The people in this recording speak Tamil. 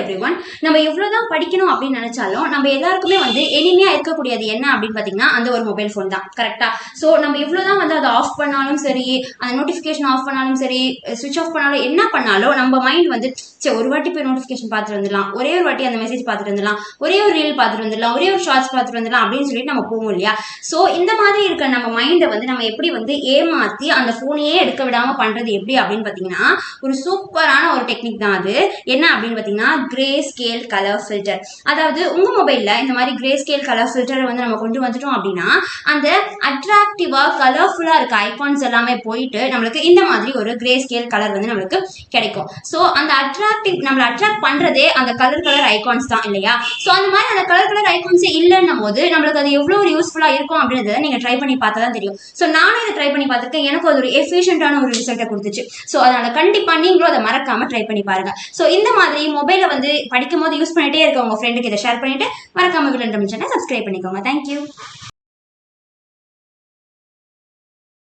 எவ்ரிவன். நம்ம எவ்வளவுதான் படிக்கணும் அப்படின்னு நினைச்சாலும் நம்ம எல்லாருக்குமே வந்து எளிமையா இருக்கக்கூடியது என்ன அப்படின்னு பாத்தீங்கன்னா அந்த ஒரு மொபைல் ஃபோன் தான். கரெக்டா? சோ நம்ம எவ்வளவுதான் வந்து அதை ஆஃப் பண்ணாலும் சரி, அந்த நோட்டிபிகேஷன் ஆஃப் பண்ணாலும் சரி, சுவிச் ஆஃப் பண்ணாலும் என்ன பண்ணாலும் நம்ம மைண்ட் வந்து ஒரு வாட்டி போய் நோட்டிபிகேஷன் பார்த்துட்டு வந்துடலாம், ஒரே ஒரு வாட்டி அந்த மெசேஜ் பார்த்துட்டு வந்துடலாம், ஒரே ஒரு ரீல் பார்த்துட்டு வந்துடலாம், ஒரே ஒரு ஷார்ட்ஸ் பார்த்துட்டு வந்துடலாம் அப்படின்னு சொல்லிட்டு நம்ம போவோம் இல்லையா? சோ இந்த மாதிரி இருக்க நம்ம மைண்டை வந்து நம்ம எப்படி வந்து ஏமாத்தி அந்த போனையே எடுக்க விடாம பண்றது எப்படி அப்படின்னு பாத்தீங்கன்னா ஒரு சூப்பரான ஒரு டெக்னிக் தான் அது. என்ன அப்படின்னு பாத்தீங்கன்னா கிரே ஸ்கேல் கலர் ஃபில்டர். அதாவது உங்க மொபைல்ல இந்த மாதிரி கிரே ஸ்கேல் கலர் ஃபில்டரை வந்து நம்ம கொண்டு வந்துட்டோம் அப்படின்னா அந்த அட்ராக்டிவா கலர்ஃபுல்லா இருக்க ஐகான்ஸ் எல்லாமே போயிட்டு நம்மளுக்கு இந்த மாதிரி ஒரு கிரே ஸ்கேல் கலர் வந்து நம்மளுக்கு கிடைக்கும். ஸோ அந்த நம்மளை அட்ராக்ட் பண்றதே அந்த கலர் ஐகான்ஸ் தான் இல்லையா? ஸோ அந்த மாதிரி அந்த கலர் ஐகான்ஸே இல்லைன்னும் போது நம்மளுக்கு அது எவ்வளவு ஒரு யூஸ்ஃபுல்லா இருக்கும் அப்படின்றத நீங்க ட்ரை பண்ணி பார்த்தா தான் தெரியும். ஸோ நானும் இதை ட்ரை பண்ணி பார்த்திருக்கேன், எனக்கு அது ஒரு எஃபிஷியன்டான ஒரு ரிசல்ட்டை கொடுத்துச்சு. ஸோ அதனால கண்டிப்பா நீங்களும் அதை மறக்காம ட்ரை பண்ணி பாருங்க. ஸோ இந்த மாதிரி மொபைலை வந்து படிக்கும் போது யூஸ் பண்ணிட்டே இருக்க உங்க ஃப்ரெண்டுக்கு இதை ஷேர் பண்ணிட்டு மறக்காம வில்லன் சேனலை சப்ஸ்கிரைப் பண்ணிக்கோங்க. தேங்க்யூ.